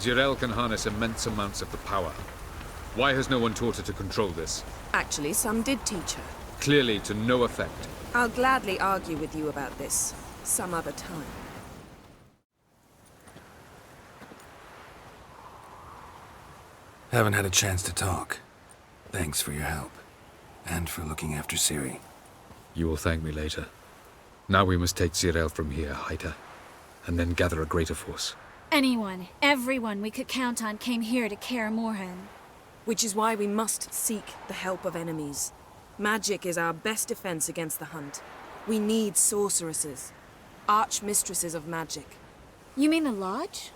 Jirel can harness immense amounts of the power. Why has no one taught her to control this? Actually, some did teach her. Clearly to no effect. I'll gladly argue with you about this some other time. Haven't had a chance to talk. Thanks for your help. And for looking after Ciri. You will thank me later. Now we must take Jirel from here, Haida, and then gather a greater force. Anyone, everyone we could count on came here to Kaer Morhen. Which is why we must seek the help of enemies. Magic is our best defense against the Hunt. We need sorceresses. Archmistresses of magic. You mean the Lodge?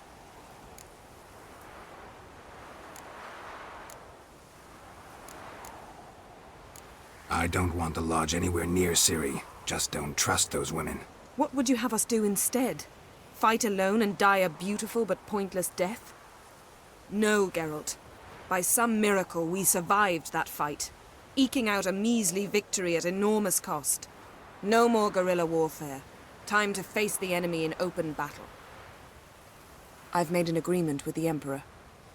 I don't want the Lodge anywhere near Ciri. Just don't trust those women. What would you have us do instead? Fight alone and die a beautiful but pointless death? No, Geralt. By some miracle, we survived that fight, eking out a measly victory at enormous cost. No more guerrilla warfare. Time to face the enemy in open battle. I've made an agreement with the Emperor.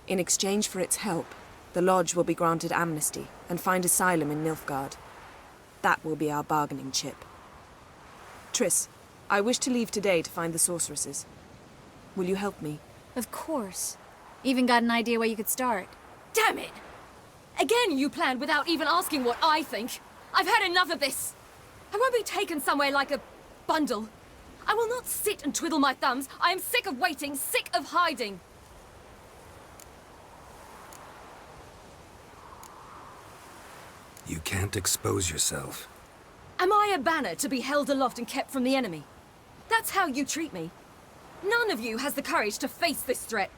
In exchange for its help, the Lodge will be granted amnesty and find asylum in Nilfgaard. That will be our bargaining chip. Triss, I wish to leave today to find the sorceresses. Will you help me? Of course. Even got an idea where you could start. Damn it! Again you planned without even asking what I think. I've had enough of this. I won't be taken somewhere like a bundle. I will not sit and twiddle my thumbs. I am sick of waiting, sick of hiding. You can't expose yourself. Am I a banner to be held aloft and kept from the enemy? That's how you treat me. None of you has the courage to face this threat.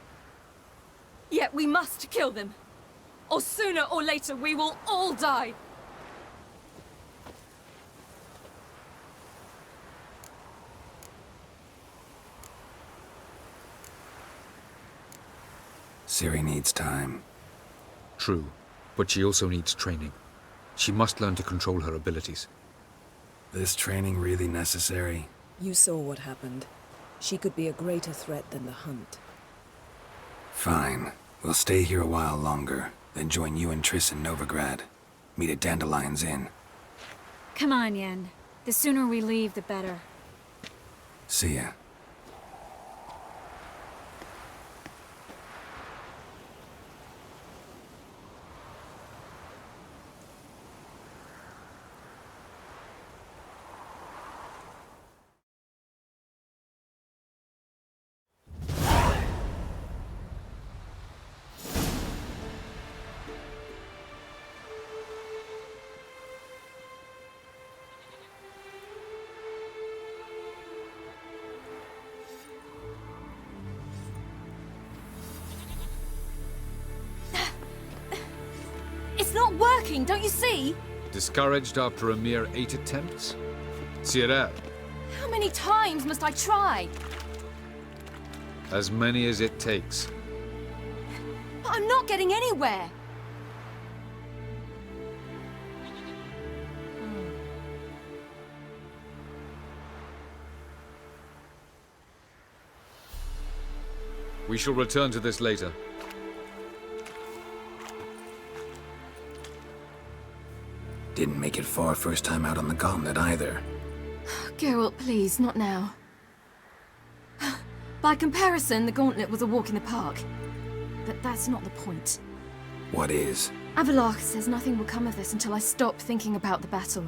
Yet we must kill them. Or sooner or later we will all die. Ciri needs time. True, but she also needs training. She must learn to control her abilities. This training really necessary? You saw what happened. She could be a greater threat than the Hunt. Fine. We'll stay here a while longer, then join you and Triss in Novigrad. Meet at Dandelion's Inn. Come on, Yen. The sooner we leave, the better. See ya. It's not working, don't you see? Discouraged after a mere 8 attempts? Ciri, How many times must I try? as many as it takes. But I'm not getting anywhere. We shall return to this later. Didn't make it far first time out on the Gauntlet either. Geralt, please, not now. By comparison, the Gauntlet was a walk in the park. But that's not the point. What is? Avallac'h says nothing will come of this until I stop thinking about the battle.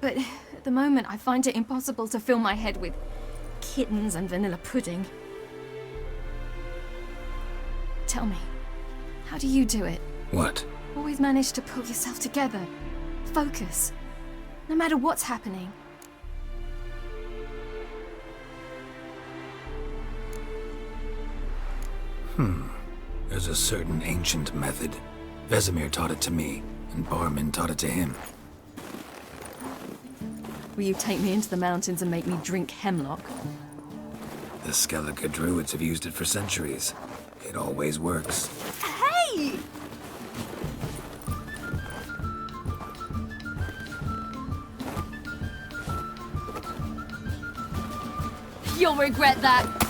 But at the moment, I find it impossible to fill my head with kittens and vanilla pudding. Tell me, how do you do it? What? Always manage to pull yourself together. Focus. No matter what's happening. There's a certain ancient method. Vesemir taught it to me, and Barman taught it to him. Will you take me into the mountains and make me drink hemlock? The Skellige druids have used it for centuries. It always works. Hey! You'll regret that.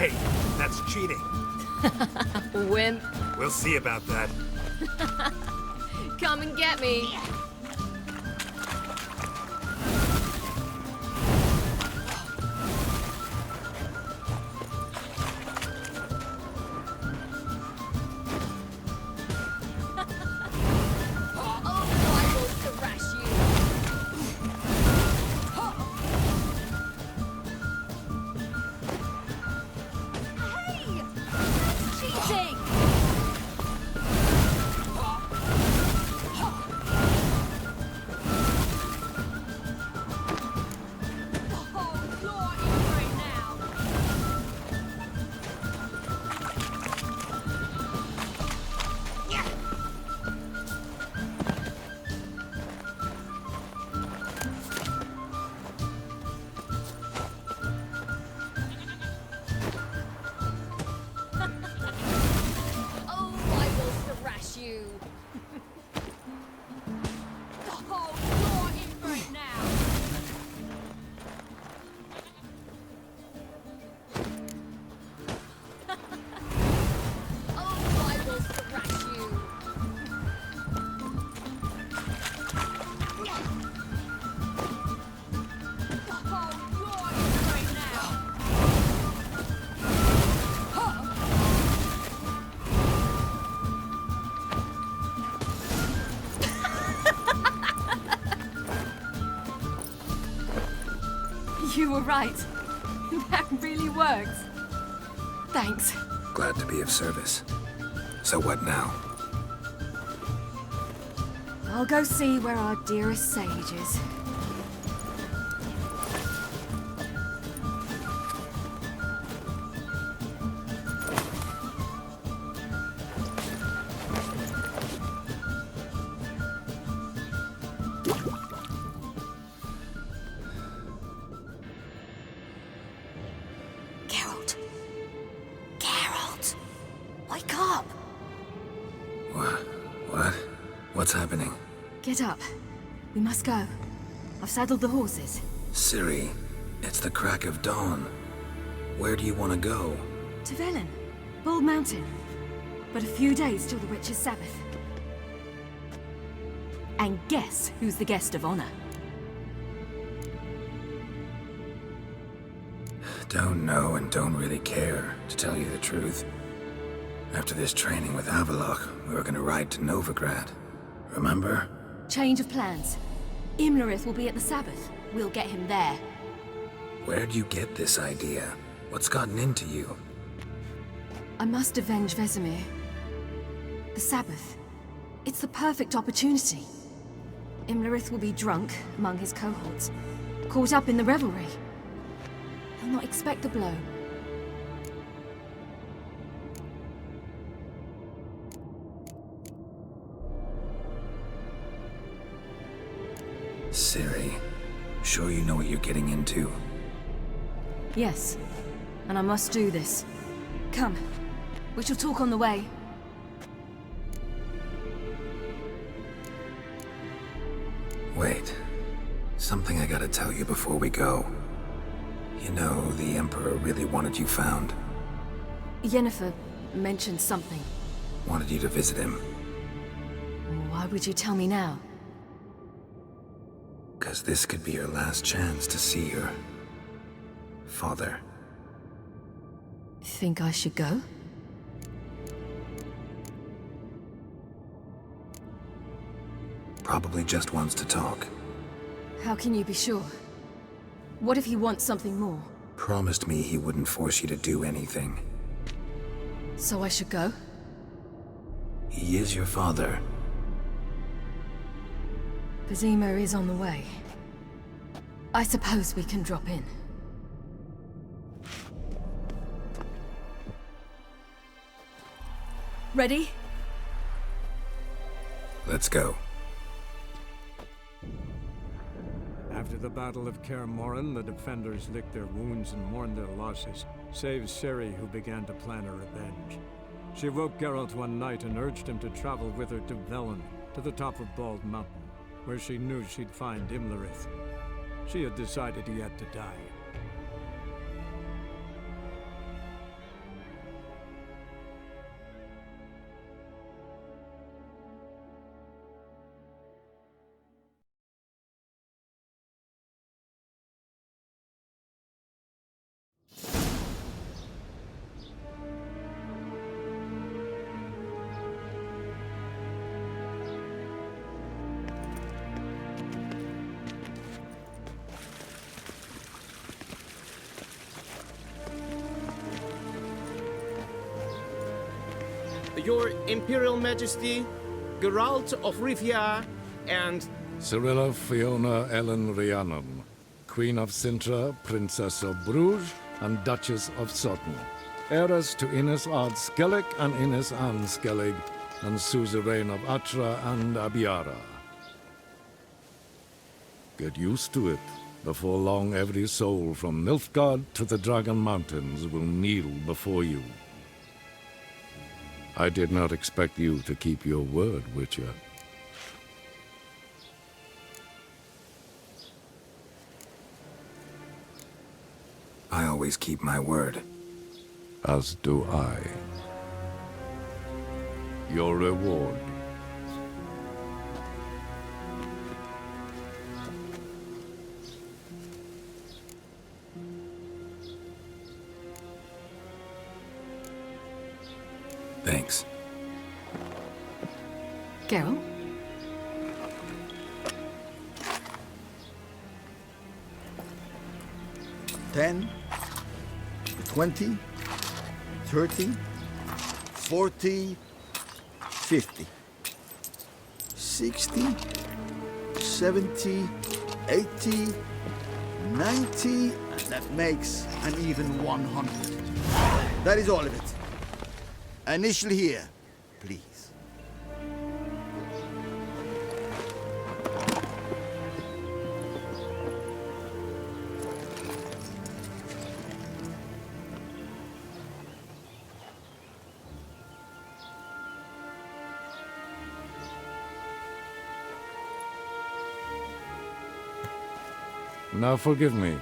Hey, that's cheating. Wimp. We'll see about that. Come and get me. You were right. That really works. Thanks. Glad to be of service. So what now? I'll go see where our dearest sage is. Geralt. Geralt. Wake up. What? What's happening? Get up. We must go. I've saddled the horses. Ciri, it's the crack of dawn. Where do you want to go? To Velen. Bald Mountain. But a few days till the Witch's Sabbath. And guess who's the guest of honor? Don't know and don't really care, to tell you the truth. After this training with Avallac'h, we were gonna ride to Novigrad. Remember? Change of plans. Imlerith will be at the Sabbath. We'll get him there. Where'd you get this idea? What's gotten into you? I must avenge Vesemir. The Sabbath. It's the perfect opportunity. Imlerith will be drunk among his cohorts, caught up in the revelry. He'll not expect the blow. Ciri, sure you know what you're getting into? Yes, and I must do this. Come, we shall talk on the way. Wait. Something I gotta tell you before we go. You know, the Emperor really wanted you found. Yennefer mentioned something. Wanted you to visit him. Why would you tell me now? 'Cause this could be your last chance to see your... father. Think I should go? Probably just wants to talk. How can you be sure? What if he wants something more? Promised me he wouldn't force you to do anything. So I should go? He is your father. Vizima is on the way. I suppose we can drop in. Ready? Let's go. After the Battle of Kaer Morhen, the defenders licked their wounds and mourned their losses, save Ciri, who began to plan a revenge. She woke Geralt one night and urged him to travel with her to Velen, to the top of Bald Mountain, where she knew she'd find Imlerith. She had decided he had to die. Your Imperial Majesty, Geralt of Rivia, and Cirilla Fiona Ellen Rhiannon, Queen of Sintra, Princess of Bruges, and Duchess of Sutton, heiress to Innes Ard Skellig and Innes Anne Skellig, and suzerain of Atra and Abiara. Get used to it. Before long, every soul from Nilfgaard to the Dragon Mountains will kneel before you. I did not expect you to keep your word, Witcher. I always keep my word. As do I. Your reward. Thanks. Geralt? $10, $20, $30, $40, $50, $60, $70, $80, $90, and that makes an even $100. That is all of it. Initial here, please. Now forgive me.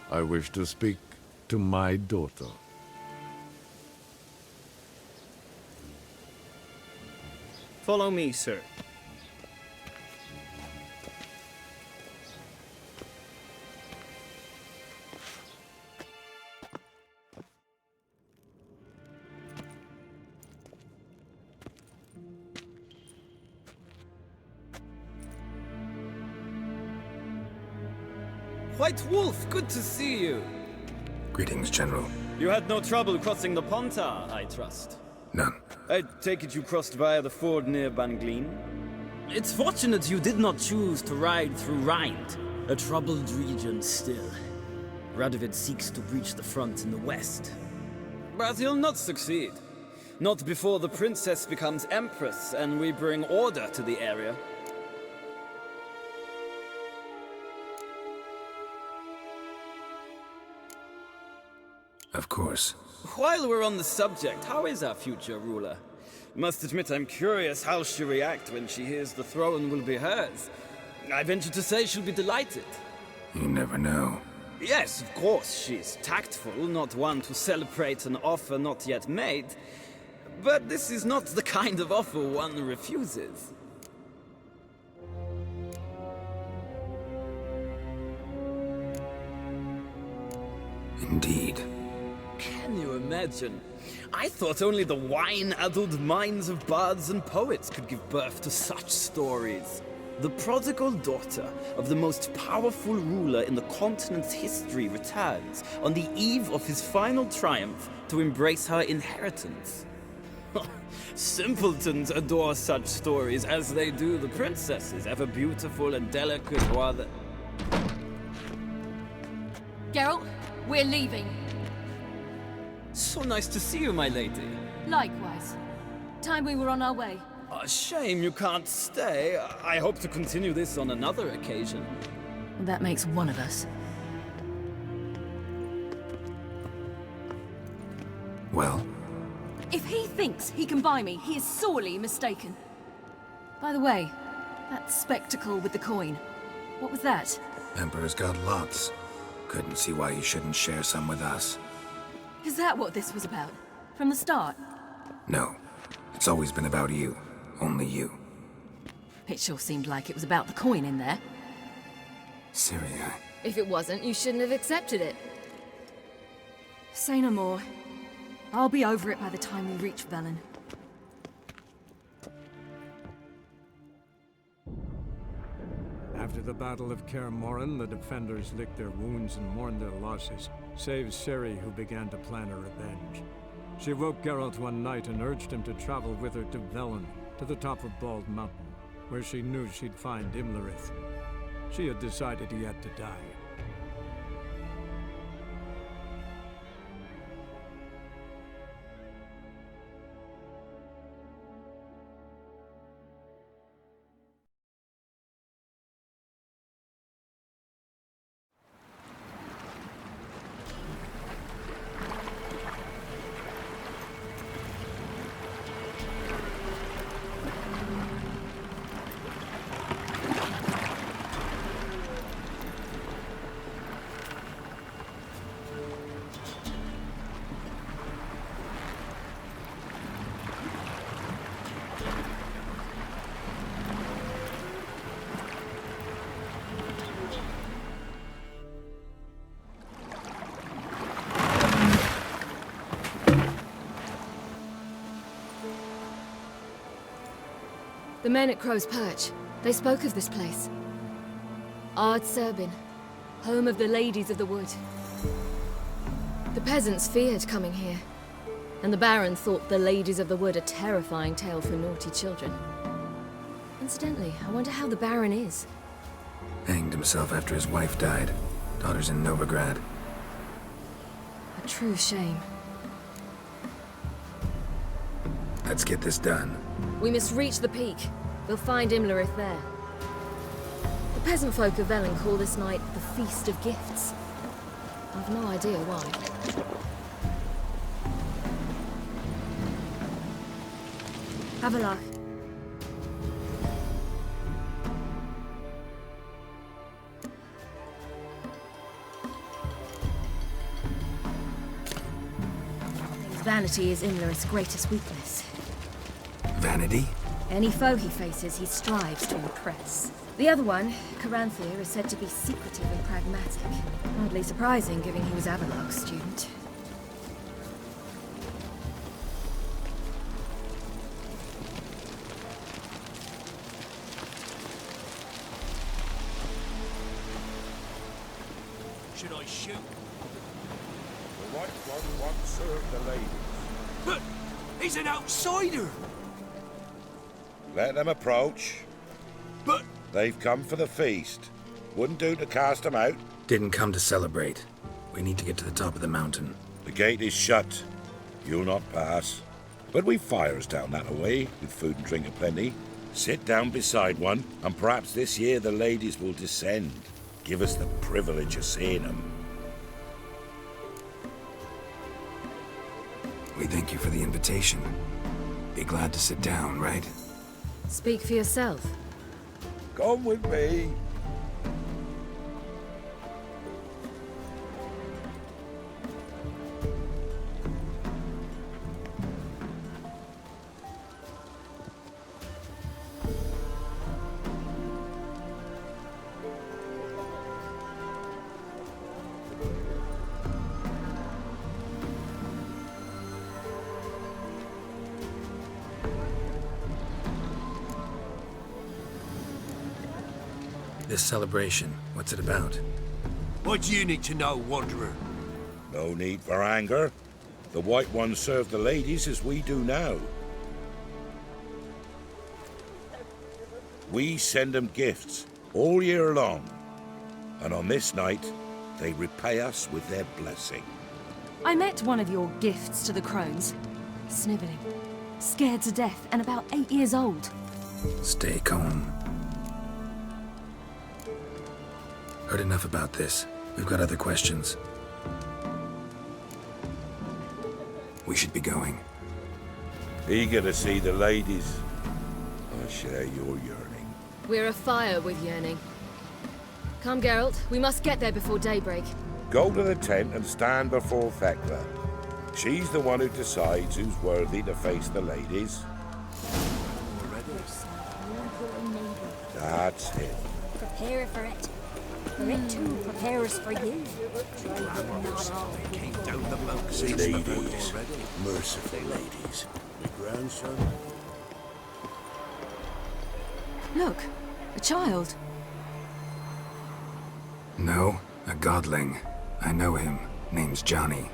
I wish to speak to my daughter. follow me, sir. White Wolf, good to see you. Greetings, General. You had no trouble crossing the Pontar, I trust. None. I take it you crossed via the ford near Banglin? It's fortunate you did not choose to ride through Rind, a troubled region still. Radovid seeks to breach the front in the west. But he'll not succeed. Not before the princess becomes empress and we bring order to the area. Of course. While we're on the subject, how is our future ruler? Must admit I'm curious how she'll react when she hears the throne will be hers. I venture to say she'll be delighted. You never know. Yes, of course, she's tactful, not one to celebrate an offer not yet made. But this is not the kind of offer one refuses. Indeed. Can you imagine? I thought only the wine-addled minds of bards and poets could give birth to such stories. The prodigal daughter of the most powerful ruler in the continent's history returns on the eve of his final triumph to embrace her inheritance. Simpletons adore such stories as they do the princesses, ever beautiful and delicate while the... Geralt, we're leaving. So nice to see you, my lady. Likewise. Time we were on our way. A shame you can't stay. I hope to continue this on another occasion. That makes one of us. Well? If he thinks he can buy me, he is sorely mistaken. By the way, that spectacle with the coin, what was that? Emperor's got lots. Couldn't see why he shouldn't share some with us. Is that what this was about? From the start? No. It's always been about you. Only you. It sure seemed like it was about the coin in there. Ciri, If it wasn't, you shouldn't have accepted it. Say no more. I'll be over it by the time we reach Velen. After the Battle of Kaer Morhen, the defenders licked their wounds and mourned their losses, save Ciri, who began to plan a revenge. She woke Geralt one night and urged him to travel with her to Velen, to the top of Bald Mountain, where she knew she'd find Imlerith. She had decided he had to die. The men at Crow's Perch, they spoke of this place. Ard Serbin, home of the Ladies of the Wood. The peasants feared coming here, and the Baron thought the Ladies of the Wood a terrifying tale for naughty children. Incidentally, I wonder how the Baron is. Hanged himself after his wife died. Daughter's in Novigrad. A true shame. Let's get this done. We must reach the peak. We'll find Imlerith there. The peasant folk of Velen call this night the Feast of Gifts. I've no idea why. Havelach. Vanity is Imlerith's greatest weakness. Vanity? Any foe he faces, he strives to impress. The other one, Caranthir, is said to be secretive and pragmatic. Hardly surprising, given he was Avalok's student. Should I shoot? The White One once served the ladies. But he's an outsider! Let them approach. But... They've come for the feast. Wouldn't do to cast them out. Didn't come to celebrate. We need to get to the top of the mountain. The gate is shut. You'll not pass. But we've fires down that way, with food and drink aplenty. Sit down beside one, and perhaps this year the ladies will descend. Give us the privilege of seeing them. We thank you for the invitation. Be glad to sit down, right? Speak for yourself. Come with me. This celebration, what's it about? What do you need to know, Wanderer? No need for anger. The White Ones serve the ladies as we do now. We send them gifts all year long. And on this night, they repay us with their blessing. I met one of your gifts to the crones. Sniveling. Scared to death and about 8 years old. Stay calm. Heard enough about this. We've got other questions. We should be going. Eager to see the ladies. I share your yearning. We're afire with yearning. Come, Geralt. We must get there before daybreak. Go to the tent and stand before Thekla. She's the one who decides who's worthy to face the ladies. That's it. Prepare for it. For it too prepares for you. Came down the mountain. Ladies. Merciful ladies. My grandson. Look, a child. No, a godling. I know him. Name's Johnny.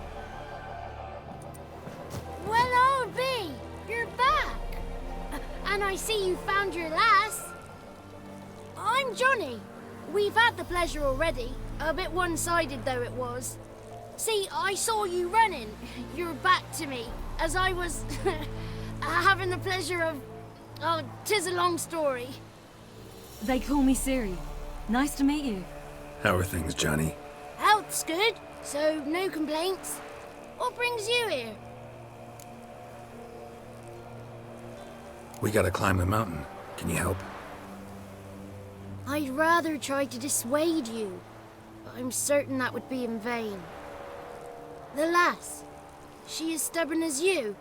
And I see you found your lass. I'm Johnny. We've had the pleasure already. A bit one-sided though it was. See, I saw you running, your back to me, as I was having the pleasure of... Oh, 'tis a long story. They call me Ciri. Nice to meet you. How are things, Johnny? Health's good, so no complaints. What brings you here? We gotta climb the mountain. Can you help? I'd rather try to dissuade you, but I'm certain that would be in vain. The lass, she as stubborn as you?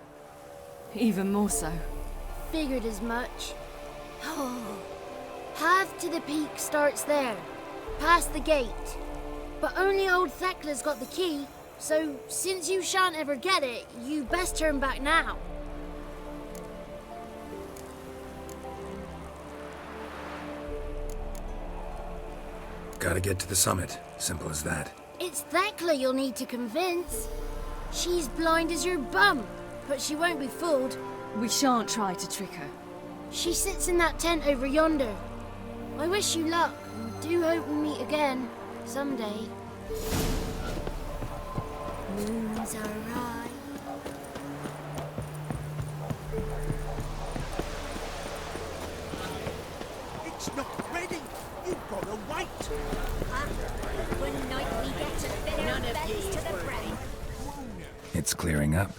Even more so. Figured as much. Oh, path to the peak starts there, past the gate. But only old Thekla's got the key, so since you shan't ever get it, you best turn back now. Gotta get to the summit. Simple as that. It's Thekla you'll need to convince. She's blind as your bum, but she won't be fooled. We shan't try to trick her. She sits in that tent over yonder. I wish you luck, and do hope we meet again, someday. Moons are right. It's not ready. You've got to wait. One night we get to fit our bellies to the brain. It's clearing up.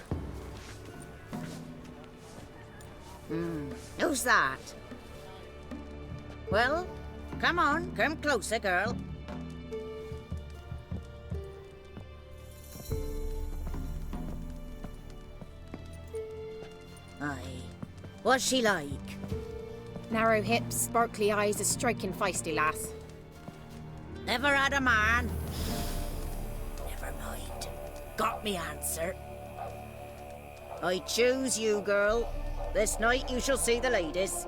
Who's that? Well, come on, come closer, girl. Aye. What's she like? Narrow hips, sparkly eyes, a striking feisty lass. Never had a man. Never mind. Got me answer. I choose you, girl. This night you shall see the ladies.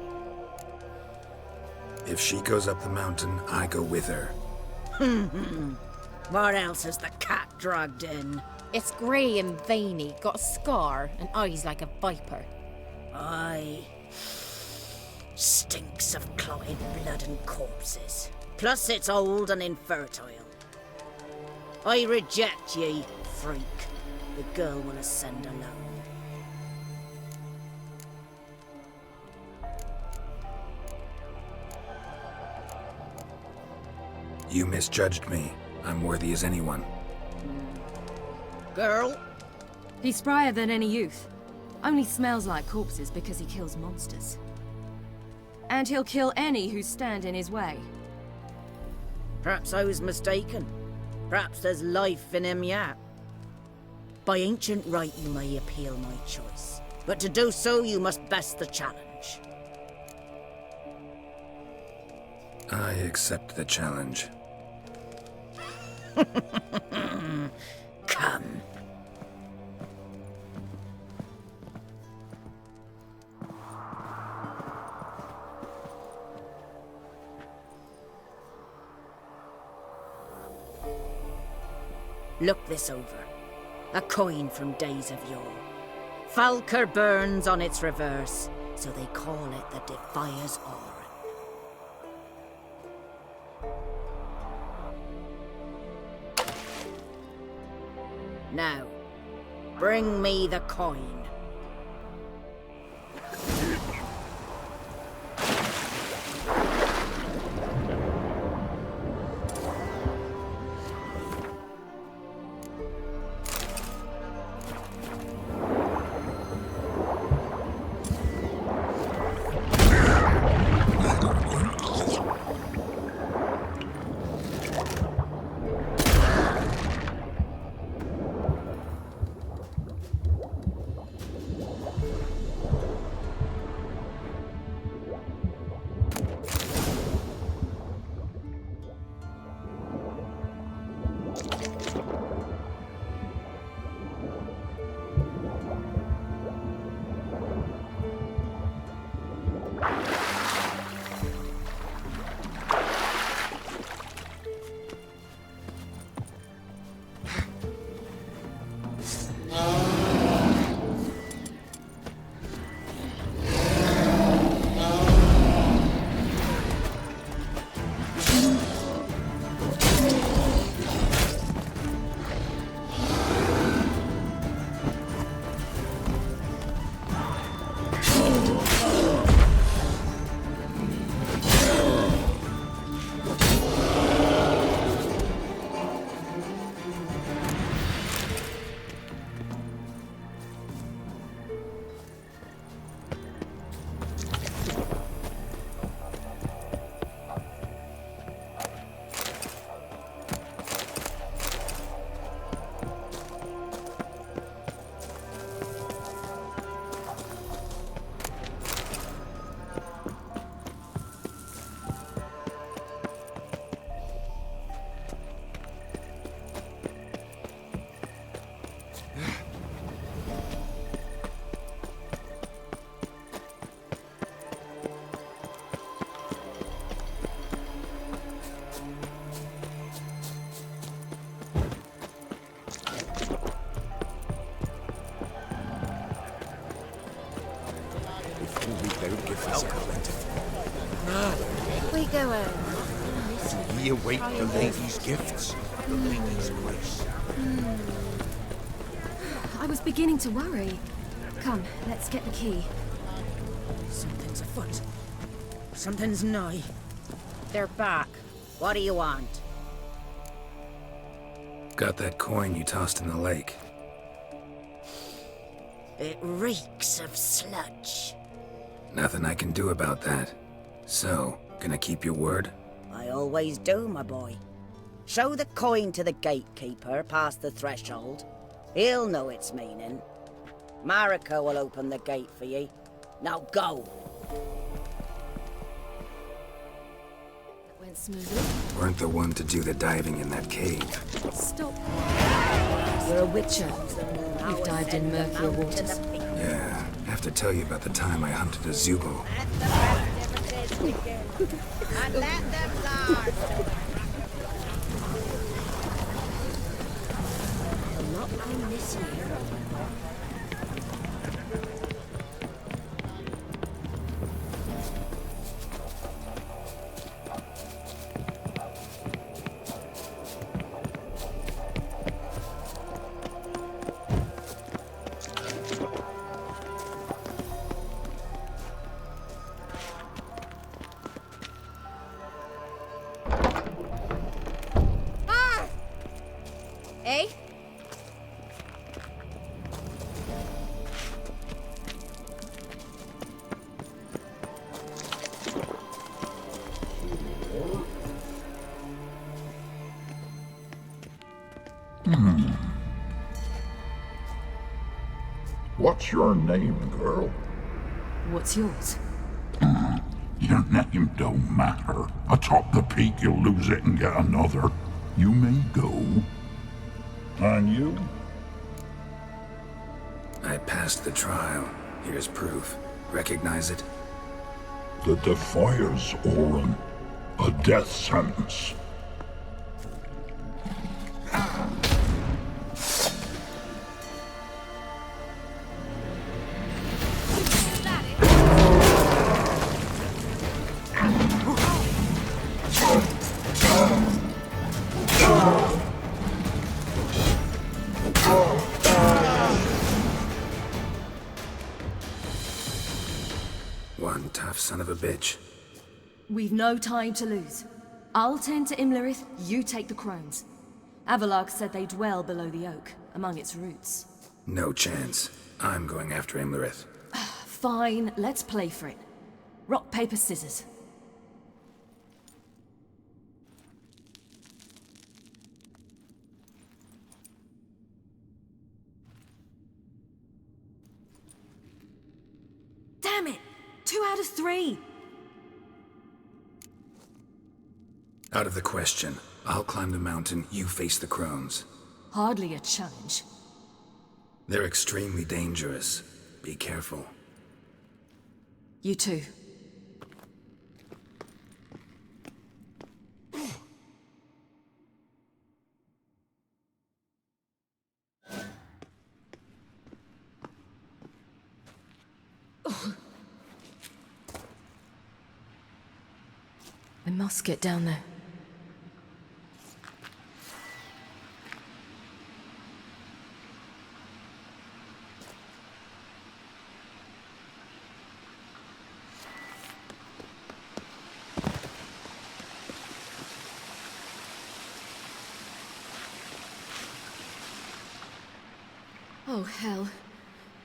If she goes up the mountain, I go with her. What else is the cat dragged in? It's grey and veiny, got a scar, and eyes like a viper. Aye. Stinks of clotted blood and corpses. Plus it's old and infertile. I reject ye, freak. The girl will ascend alone. You misjudged me. I'm worthy as anyone. Girl? He's sprier than any youth. Only smells like corpses because he kills monsters. And he'll kill any who stand in his way. Perhaps I was mistaken. Perhaps there's life in him yet. By ancient right you may appeal my choice. But to do so you must best the challenge. I accept the challenge. Come. Look this over. A coin from days of yore. Falker burns on its reverse, so they call it the Defier's Aura. Now, bring me the coin. go home. We await the lady's gifts. The lady's grace. I was beginning to worry. Come, let's get the key. Something's afoot. Something's nigh. They're back. What do you want? Got that coin you tossed in the lake. It reeks of sludge. Nothing I can do about that. So, gonna keep your word? I always do, my boy. Show the coin to the gatekeeper past the threshold. He'll know its meaning. Marika will open the gate for ye. Now go! That went smoothly. Weren't the one to do the diving in that cave. Stop. You're a witcher. You've dived in murkier waters. Yeah, I have to tell you about the time I hunted a Zubo. Not on this year. Eh? What's your name, girl? What's yours? Your name don't matter. Atop the peak, you'll lose it and get another. You may go. And you? I passed the trial. Here's proof. Recognize it? The Defier's Orin. A death sentence. One tough son of a bitch. We've no time to lose. I'll tend to Imlerith, you take the crones. Avalok said they dwell below the oak, among its roots. No chance. I'm going after Imlerith. Fine, let's play for it. Rock, paper, scissors. Damn it! 2 out of 3! Out of the question. I'll climb the mountain, you face the crones. Hardly a challenge. They're extremely dangerous. Be careful. You too. We must get down there. Oh, hell.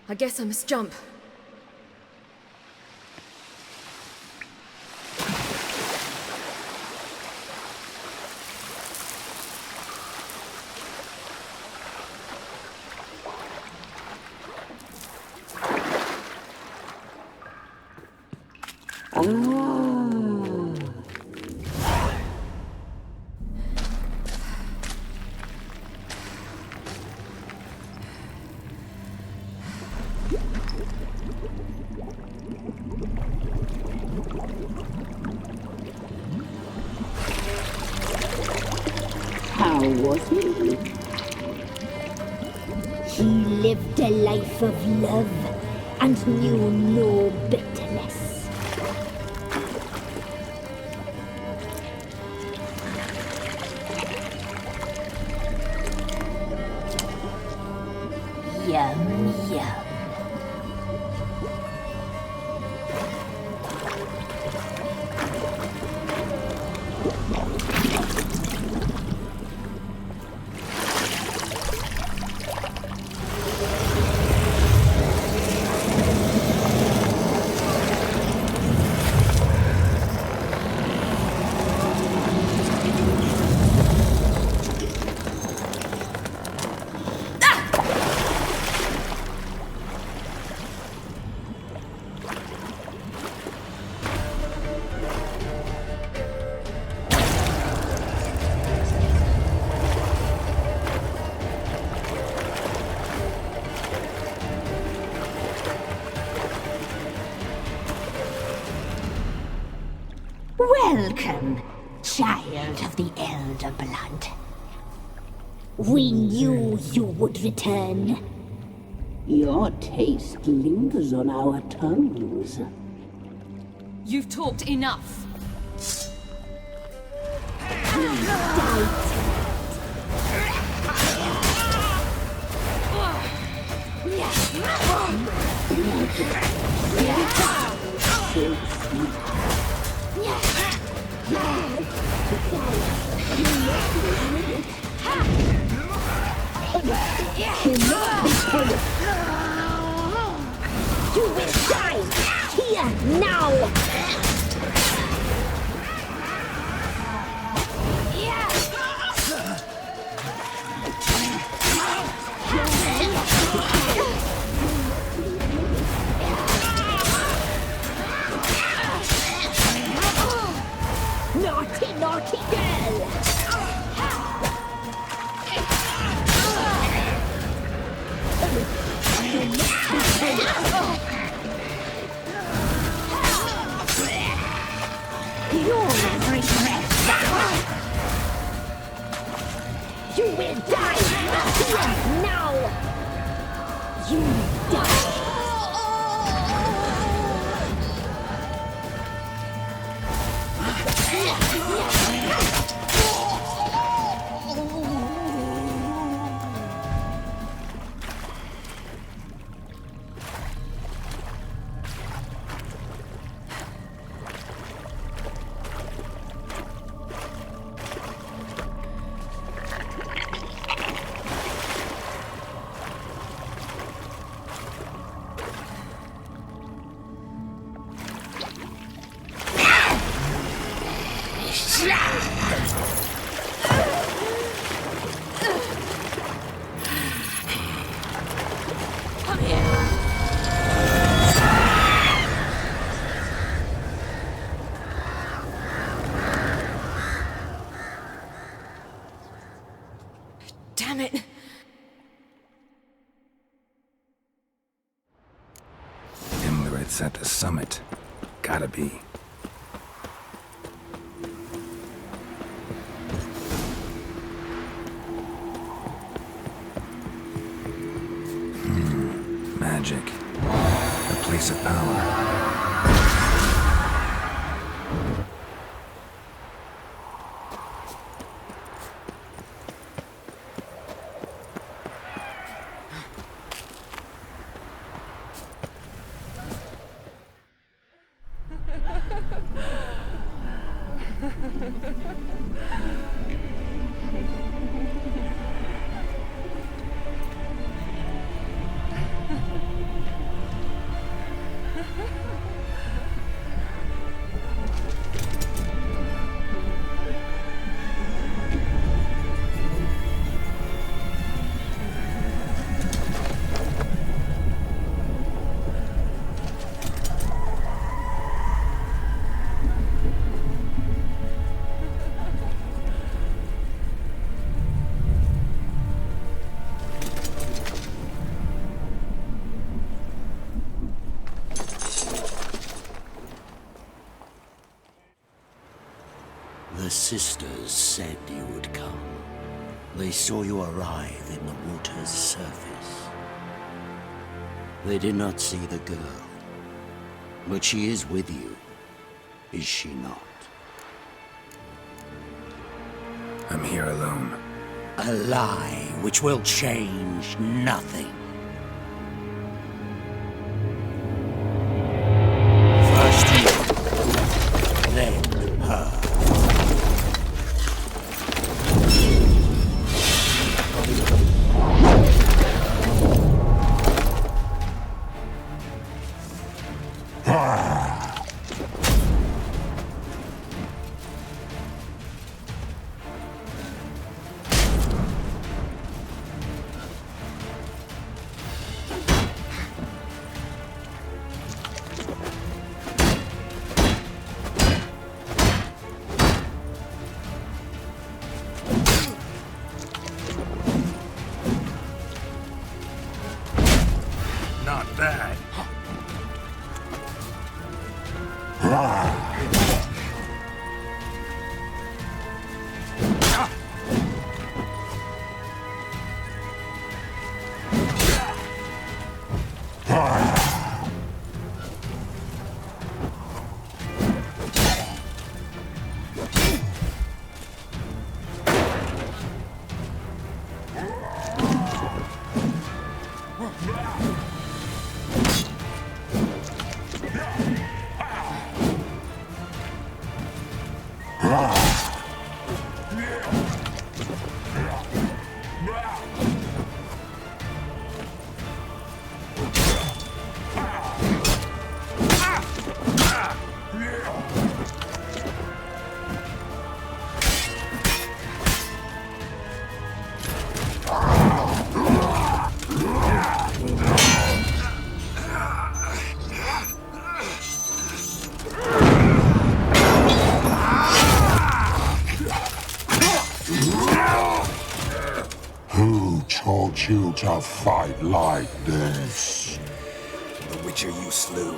I guess I must jump. How was he? He lived a life of love and knew no bitterness. Yum, yum. Welcome, child of the Elder Blood. We knew you would return. Your taste lingers on our tongues. You've talked enough. You will die here now! Naughty, naughty girl! You'll regret that! You will die here now! You will die! Damn it! Imlerith's at the summit. Gotta be. Magic. A place of power. The sisters said you would come. They saw you arrive in the water's surface. They did not see the girl. But she is with you, is she not? I'm here alone. A lie which will change nothing. you to fight like this? The Witcher you slew.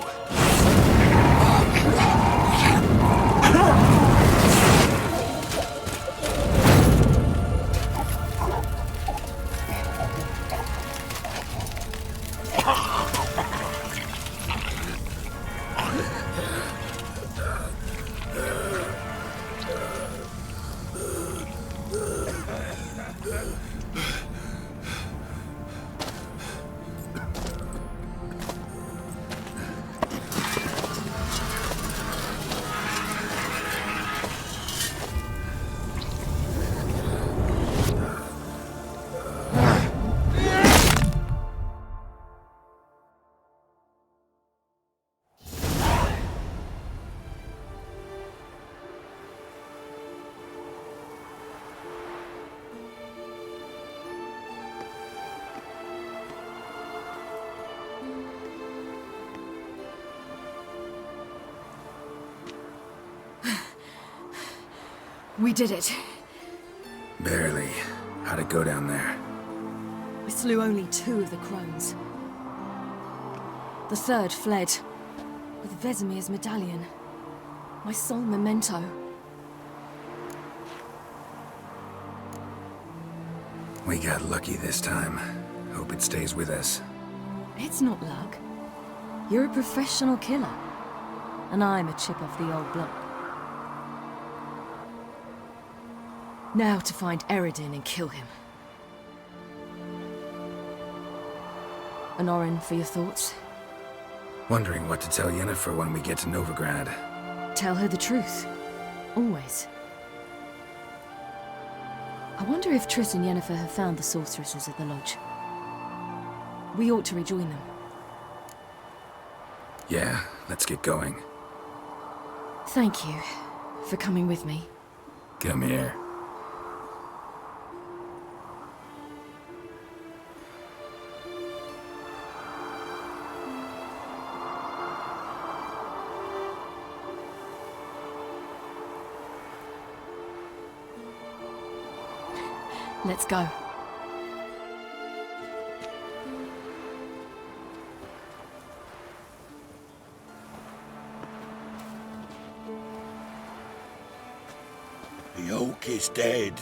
We did it. Barely. How'd it go down there? We slew only 2 of the crones. The 3rd fled, with Vesemir's medallion. My sole memento. We got lucky this time. Hope it stays with us. It's not luck. You're a professional killer. And I'm a chip off the old block. Now to find Eredin and kill him. Anorin, for your thoughts? Wondering what to tell Yennefer when we get to Novigrad. Tell her the truth. Always. I wonder if Triss and Yennefer have found the sorceresses at the lodge. We ought to rejoin them. Yeah, let's get going. Thank you for coming with me. Come here. Let's go. The oak is dead.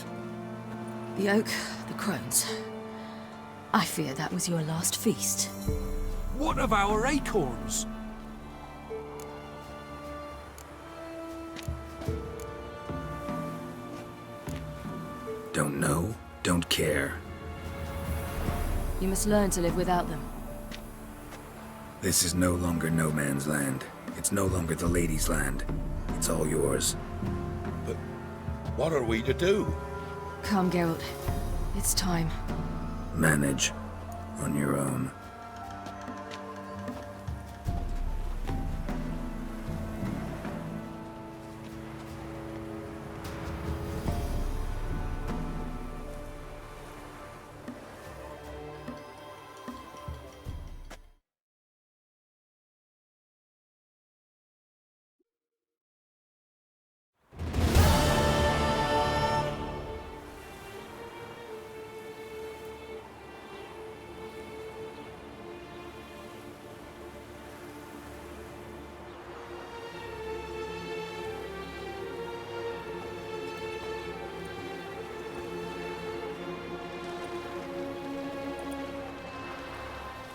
The oak, the crones. I fear that was your last feast. What of our acorns? Don't know, don't care. You must learn to live without them. This is no longer no man's land. It's no longer the lady's land. It's all yours. But what are we to do? Come, Geralt. It's time. Manage. On your own.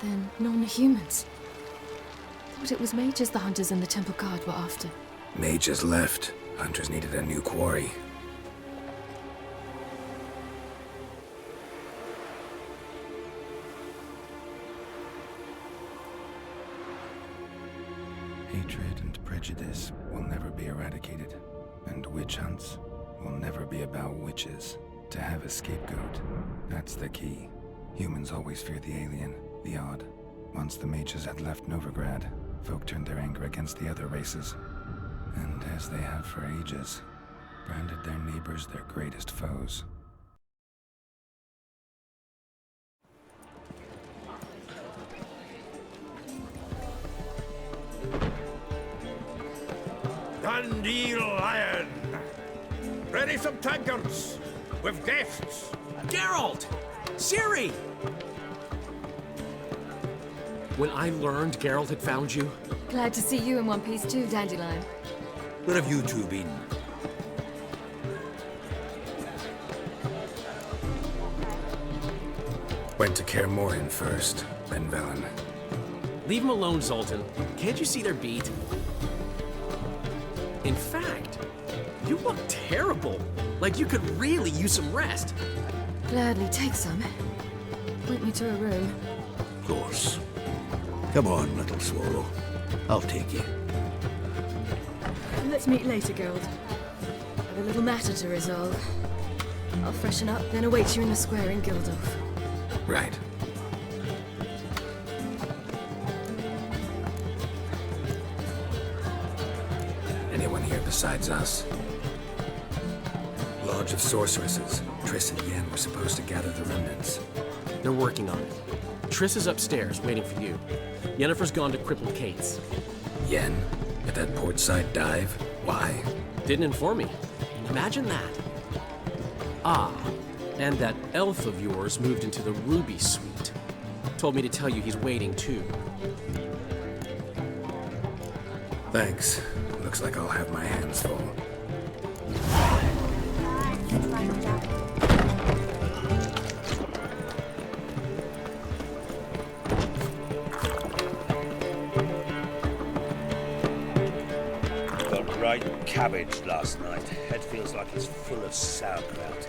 Then non-humans. Thought it was mages the hunters and the temple guard were after. Mages left. Hunters needed a new quarry. Hatred and prejudice will never be eradicated. And witch hunts will never be about witches. To have a scapegoat, that's the key. Humans always fear the alien, the odd. Once the mages had left Novigrad, folk turned their anger against the other races. And as they have for ages, branded their neighbors their greatest foes. Dundee Lion! Ready some tankards! With guests! Geralt! Ciri! when I learned Geralt had found you? Glad to see you in one piece too, Dandelion. Where have you two been? Went to Kaer Morhen first, then Velen. Leave them alone, Zoltan. Can't you see they're beat? In fact, you look terrible. Like you could really use some rest. Gladly take some. Point me to a room. Of course. Come on, little swallow. I'll take you. Let's meet later, Geralt. Have a little matter to resolve. I'll freshen up, then await you in the square in Gildorf. Right. Anyone here besides us? Lodge of Sorceresses. Triss and Yen were supposed to gather the remnants. They're working on it. Triss is upstairs, waiting for you. Yennefer's gone to Crippled Kate's. Yen? At that portside dive? Why? Didn't inform me. Imagine that. Ah, and that elf of yours moved into the Ruby Suite. Told me to tell you he's waiting too. Thanks. Looks like I'll have my hands full. Got right cabbage last night. Head feels like it's full of sauerkraut.